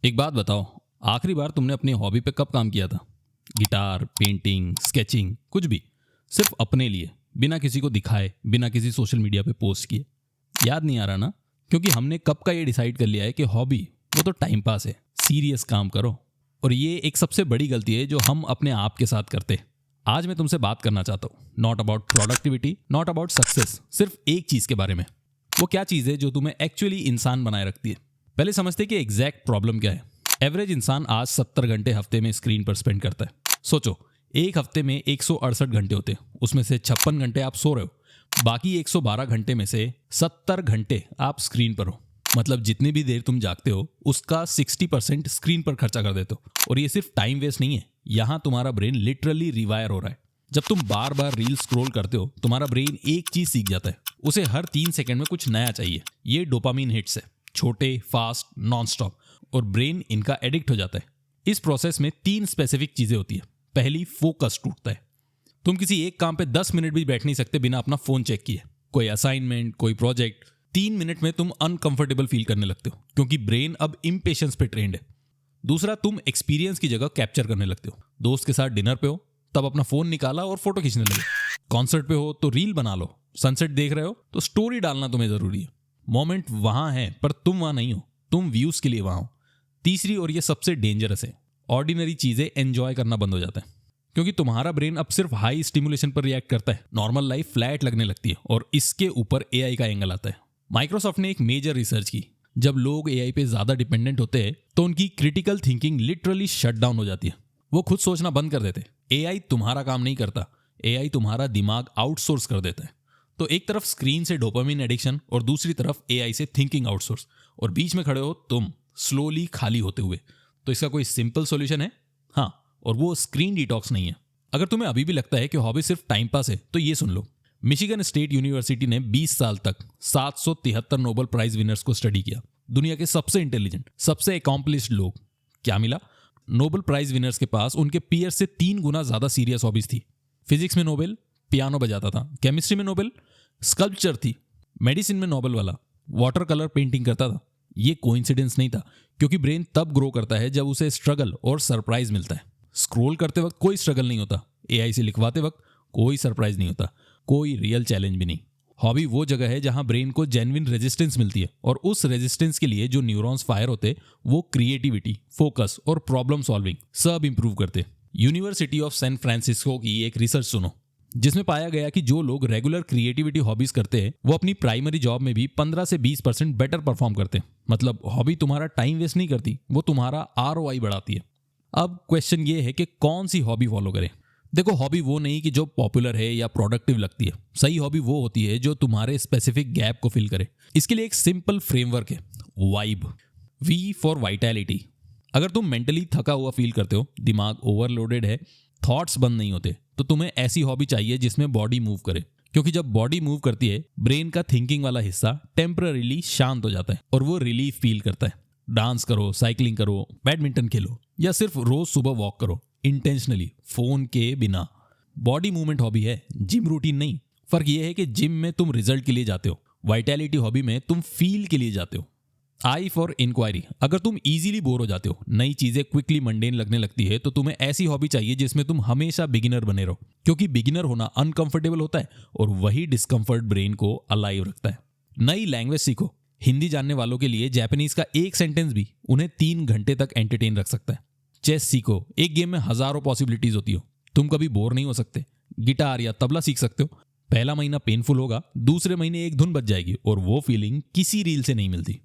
एक बात बताओ, आखिरी बार तुमने अपनी हॉबी पे कब काम किया था? गिटार, पेंटिंग, स्केचिंग, कुछ भी, सिर्फ अपने लिए, बिना किसी को दिखाए, बिना किसी सोशल मीडिया पे पोस्ट किए। याद नहीं आ रहा ना? क्योंकि हमने कब का ये डिसाइड कर लिया है कि हॉबी वो तो टाइम पास है, सीरियस काम करो। और ये एक सबसे बड़ी गलती है जो हम अपने आप के साथ करते हैं। आज मैं तुमसे बात करना चाहता हूँ, not about productivity, not about success, सिर्फ एक चीज़ के बारे में। वो क्या चीज़ है जो तुम्हें एक्चुअली इंसान बनाए रखती है? पहले समझते कि एग्जैक्ट प्रॉब्लम क्या है। एवरेज इंसान आज 70 घंटे हफ्ते में स्क्रीन पर स्पेंड करता है। सोचो, एक हफ्ते में 168 घंटे होते हैं, उसमें से 56 घंटे आप सो रहे हो, बाकी 112 घंटे में से 70 घंटे आप स्क्रीन पर हो। मतलब जितनी भी देर तुम जागते हो उसका 60% स्क्रीन पर खर्चा कर देते हो। और ये सिर्फ टाइम वेस्ट नहीं है, यहाँ तुम्हारा ब्रेन लिटरली रिवायर हो रहा है। जब तुम बार बार रील स्क्रॉल करते हो, तुम्हारा ब्रेन एक चीज सीख जाता है, उसे हर 3 सेकंड में कुछ नया चाहिए। ये डोपामीन हिट्स है, छोटे, फास्ट, नॉन स्टॉप, और ब्रेन इनका एडिक्ट हो जाता है। इस प्रोसेस में 3 स्पेसिफिक चीजें होती है। पहली, फोकस टूटता है। तुम किसी एक काम पे 10 मिनट भी बैठ नहीं सकते बिना अपना फोन चेक किए। कोई असाइनमेंट, कोई प्रोजेक्ट, 3 मिनट में तुम अनकंफर्टेबल फील करने लगते हो, क्योंकि ब्रेन अब इम्पेशंस पे ट्रेंड है। दूसरा, तुम एक्सपीरियंस की जगह कैप्चर करने लगते हो। दोस्त के साथ डिनर पे हो, तब अपना फोन निकाला और फोटो खींचने लगे। कॉन्सर्ट पे हो तो रील बना लो। सनसेट देख रहे हो तो स्टोरी डालना तुम्हें जरूरी है। मोमेंट वहां है पर तुम वहां नहीं हो, तुम व्यूज के लिए वहां हो। तीसरी, और ये सबसे डेंजरस है, ऑर्डिनरी चीजें एंजॉय करना बंद हो जाता है, क्योंकि तुम्हारा ब्रेन अब सिर्फ हाई स्टिमुलेशन पर रिएक्ट करता है। नॉर्मल लाइफ फ्लैट लगने लगती है, और इसके ऊपर एआई का एंगल आता है। माइक्रोसॉफ्ट ने एक मेजर रिसर्च की। जब लोग एआई पे ज्यादा डिपेंडेंट होते हैं तो उनकी critical thinking literally shut down हो जाती है। वो खुद सोचना बंद कर देते। एआई तुम्हारा काम नहीं करता, एआई तुम्हारा दिमाग आउटसोर्स कर देता है। तो एक तरफ स्क्रीन से डोपामिन एडिक्शन और दूसरी तरफ एआई से थिंकिंग आउटसोर्स, और बीच में खड़े हो तुम, स्लोली खाली होते हुए। तो इसका कोई सिंपल सॉल्यूशन है? हाँ, और वो स्क्रीन डिटॉक्स नहीं है। अगर तुम्हें अभी भी लगता है कि हॉबी सिर्फ टाइम पास है, तो ये सुन लो। मिशिगन स्टेट यूनिवर्सिटी ने 20 साल तक 773 नोबेल प्राइज विनर्स को स्टडी किया। दुनिया के सबसे इंटेलिजेंट, सबसे अकॉम्प्लिश्ड लोग। क्या मिला? नोबेल प्राइज विनर्स के पास उनके पीयर से 3 गुना ज्यादा सीरियस हॉबीज थी। फिजिक्स में नोबेल, पियानो बजाता था। केमिस्ट्री में नोबेल, स्कल्पचर थी। मेडिसिन में नोबेल वाला, वाटर कलर पेंटिंग करता था। ये कोइंसिडेंस नहीं था, क्योंकि ब्रेन तब ग्रो करता है जब उसे स्ट्रगल और सरप्राइज मिलता है। स्क्रॉल करते वक्त कोई स्ट्रगल नहीं होता, एआई से लिखवाते वक्त कोई सरप्राइज नहीं होता, कोई रियल चैलेंज भी नहीं। हॉबी वो जगह है जहां ब्रेन को जेन्युइन रेजिस्टेंस मिलती है, और उस रेजिस्टेंस के लिए जो न्यूरॉन्स फायर होते वो क्रिएटिविटी, फोकस और प्रॉब्लम सॉल्विंग सब इंप्रूव करते। यूनिवर्सिटी ऑफ सैन फ्रांसिस्को की एक रिसर्च सुनो, जिसमें पाया गया कि जो लोग रेगुलर क्रिएटिविटी हॉबीज करते हैं वो अपनी प्राइमरी जॉब में भी 15 से 20% बेटर परफॉर्म करते हैं। मतलब हॉबी तुम्हारा टाइम वेस्ट नहीं करती, वो तुम्हारा आरओआई बढ़ाती है। अब क्वेश्चन ये है कि कौन सी हॉबी फॉलो करें। देखो, हॉबी वो नहीं कि जो पॉपुलर है या प्रोडक्टिव लगती है। सही हॉबी वो होती है जो तुम्हारे स्पेसिफिक गैप को फिल करे। इसके लिए एक सिंपल फ्रेमवर्क है, वाइब। V for vitality. अगर तुम मेंटली थका हुआ फील करते हो, दिमाग ओवरलोडेड है, थॉट्स बंद नहीं होते, तो तुम्हें ऐसी हॉबी चाहिए जिसमें बॉडी मूव करे। क्योंकि जब बॉडी मूव करती है, ब्रेन का थिंकिंग वाला हिस्सा टेम्पररीली शांत हो जाता है और वो रिलीफ फील करता है। डांस करो, साइकिलिंग करो, बैडमिंटन खेलो, या सिर्फ रोज सुबह वॉक करो इंटेंशनली, फोन के बिना। बॉडी मूवमेंट हॉबी है, जिम रूटीन नहीं। फर्क यह है कि जिम में तुम रिजल्ट के लिए जाते हो, वाइटैलिटी हॉबी में तुम फील के लिए जाते हो। I for inquiry. अगर तुम इजीली बोर हो जाते हो, नई चीजें क्विकली मंडेन लगने लगती है, तो तुम्हें ऐसी हॉबी चाहिए जिसमें तुम हमेशा बिगिनर बने रहो, क्योंकि बिगिनर होना अनकंफर्टेबल होता है और वही डिस्कंफर्ट ब्रेन को अलाइव रखता है। नई लैंग्वेज सीखो। हिंदी जानने वालों के लिए जापानीज का एक सेंटेंस भी उन्हें 3 घंटे तक एंटरटेन रख सकता है। चेस सीखो। एक गेम में हजारों पॉसिबिलिटीज होती हो, तुम कभी बोर नहीं हो सकते। गिटार या तबला सीख सकते हो। पहला महीना पेनफुल होगा, दूसरे महीने एक धुन बज जाएगी, और वो फीलिंग किसी रील से नहीं मिलती।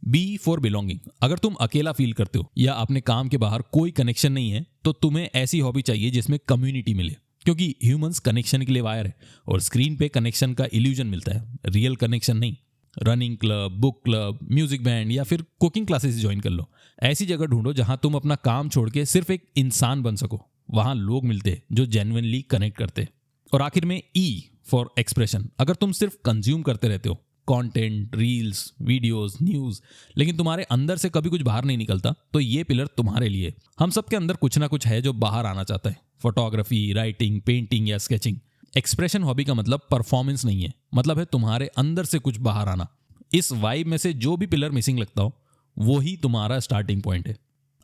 B for belonging. अगर तुम अकेला फील करते हो या अपने काम के बाहर कोई कनेक्शन नहीं है, तो तुम्हें ऐसी हॉबी चाहिए जिसमें कम्युनिटी मिले, क्योंकि ह्यूमंस कनेक्शन के लिए वायर है, और स्क्रीन पे कनेक्शन का इल्यूजन मिलता है, रियल कनेक्शन नहीं। Running club, book club, music band या फिर कुकिंग क्लासेस ज्वाइन कर लो। ऐसी जगह ढूंढो जहां तुम अपना काम छोड़ के सिर्फ एक इंसान बन सको। वहां लोग मिलते हैं जो जेन्युइनली कनेक्ट करते। और आखिर में ई फॉर एक्सप्रेशन। अगर तुम सिर्फ कंज्यूम करते रहते हो, कंटेंट, रील्स, वीडियोस, न्यूज़, लेकिन तुम्हारे अंदर से कभी कुछ बाहर नहीं निकलता, तो ये पिलर तुम्हारे लिए। हम सबके अंदर कुछ ना कुछ है जो बाहर आना चाहता है। फोटोग्राफी, राइटिंग, पेंटिंग या स्केचिंग। एक्सप्रेशन हॉबी का मतलब परफॉर्मेंस नहीं है, मतलब है तुम्हारे अंदर से कुछ बाहर आना। इस वाइब में से जो भी पिलर मिसिंग लगता हो, वो ही तुम्हारा स्टार्टिंग पॉइंट है।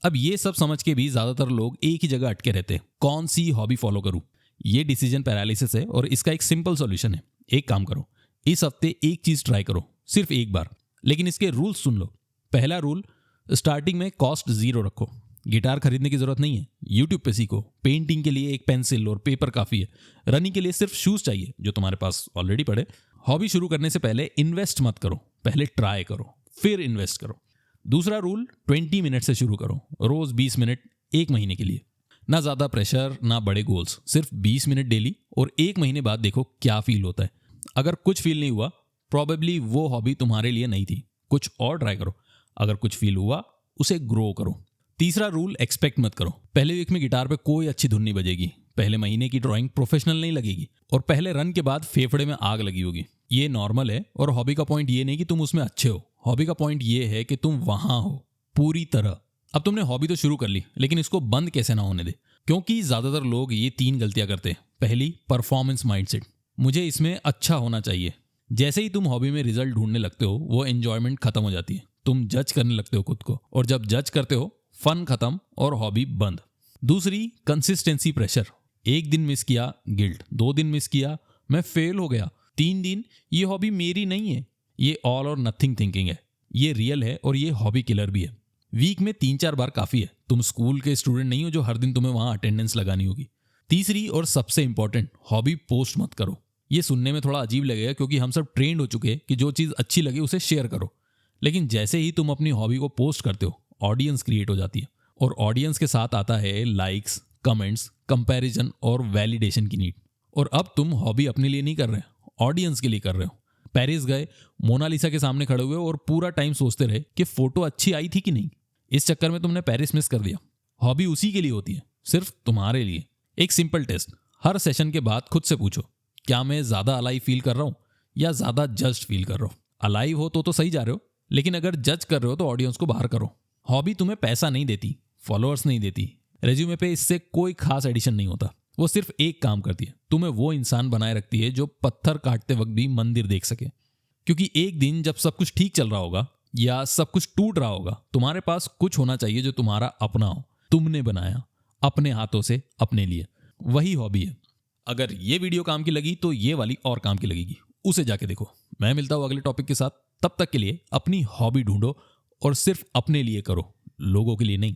अब ये सब समझ के भी ज्यादातर लोग एक ही जगह अटके रहते हैं, कौन सी हॉबी फॉलो करूं। ये डिसीजन पैरालिसिस है और इसका एक सिंपल सॉल्यूशन है। एक काम करो, इस हफ्ते एक चीज ट्राई करो, सिर्फ एक बार, लेकिन इसके रूल्स सुन लो। पहला रूल, स्टार्टिंग में कॉस्ट 0 रखो। गिटार खरीदने की जरूरत नहीं है, यूट्यूब पे सीखो। पेंटिंग के लिए एक पेंसिल और पेपर काफी है। रनिंग के लिए सिर्फ शूज चाहिए जो तुम्हारे पास ऑलरेडी पड़े। हॉबी शुरू करने से पहले इन्वेस्ट मत करो, पहले ट्राई करो फिर इन्वेस्ट करो। दूसरा रूल, 20 मिनट से शुरू करो, रोज 20 मिनट, 1 महीने के लिए। ना ज्यादा प्रेशर ना बड़े गोल्स, सिर्फ 20 मिनट डेली, और 1 महीने बाद देखो क्या फील होता है। अगर कुछ फील नहीं हुआ, प्रॉबेबली वो हॉबी तुम्हारे लिए नहीं थी, कुछ और ट्राई करो। अगर कुछ फील हुआ, उसे ग्रो करो। तीसरा रूल, एक्सपेक्ट मत करो। पहले वीक में गिटार पे कोई अच्छी धुन नहीं बजेगी, पहले महीने की ड्राइंग प्रोफेशनल नहीं लगेगी, और पहले रन के बाद फेफड़े में आग लगी होगी। ये नॉर्मल है। और हॉबी का पॉइंट ये नहीं कि तुम उसमें अच्छे हो, हॉबी का पॉइंट ये है कि तुम वहां हो पूरी तरह। अब तुमने हॉबी तो शुरू कर ली, लेकिन इसको बंद कैसे ना होने दे, क्योंकि ज्यादातर लोग ये 3 गलतियां करते हैं। पहली, परफॉर्मेंस माइंडसेट, मुझे इसमें अच्छा होना चाहिए। जैसे ही तुम हॉबी में रिजल्ट ढूंढने लगते हो, वो एंजॉयमेंट खत्म हो जाती है। तुम जज करने लगते हो खुद को, और जब जज करते हो, फन खत्म और हॉबी बंद। दूसरी, कंसिस्टेंसी प्रेशर, 1 दिन मिस किया गिल्ट, 2 दिन मिस किया मैं फेल हो गया, 3 दिन ये हॉबी मेरी नहीं है। ये ऑल और नथिंग थिंकिंग है, ये रियल है और ये हॉबी किलर भी है। वीक में 3-4 बार काफी है। तुम स्कूल के स्टूडेंट नहीं हो जो हर दिन तुम्हें वहां अटेंडेंस लगानी होगी। तीसरी और सबसे इंपॉर्टेंट, हॉबी पोस्ट मत करो। ये सुनने में थोड़ा अजीब लगेगा क्योंकि हम सब ट्रेंड हो चुके हैं कि जो चीज अच्छी लगे उसे शेयर करो, लेकिन जैसे ही तुम अपनी हॉबी को पोस्ट करते हो, ऑडियंस क्रिएट हो जाती है, और ऑडियंस के साथ आता है लाइक्स, कमेंट्स, कंपैरिजन और वैलिडेशन की नीड। और अब तुम हॉबी अपने लिए नहीं कर रहे, ऑडियंस के लिए कर रहे हो। पेरिस गए, मोनालिसा के सामने खड़े हुए और पूरा टाइम सोचते रहे कि फोटो अच्छी आई थी कि नहीं। इस चक्कर में तुमने पेरिस मिस कर दिया। हॉबी उसी के लिए होती है, सिर्फ तुम्हारे लिए। एक सिंपल टेस्ट, हर सेशन के बाद खुद से पूछो, क्या मैं ज्यादा अलाइव फील कर रहा हूं या ज्यादा जज्ड फील कर रहा हूं। अलाइव हो तो सही जा रहे हो, लेकिन अगर जज कर रहे हो तो ऑडियंस को बाहर करो। हॉबी तुम्हें पैसा नहीं देती, फॉलोअर्स नहीं देती, रेज्यूमे पे इससे कोई खास एडिशन नहीं होता। वो सिर्फ एक काम करती है, तुम्हें वो इंसान बनाए रखती है जो पत्थर काटते वक्त भी मंदिर देख सके। क्योंकि एक दिन जब सब कुछ ठीक चल रहा होगा या सब कुछ टूट रहा होगा, तुम्हारे पास कुछ होना चाहिए जो तुम्हारा अपना हो, तुमने बनाया अपने हाथों से अपने लिए। वही हॉबी है। अगर ये वीडियो काम की लगी तो ये वाली और काम की लगेगी, उसे जाके देखो। मैं मिलता हूं अगले टॉपिक के साथ। तब तक के लिए अपनी हॉबी ढूंढो और सिर्फ अपने लिए करो, लोगों के लिए नहीं।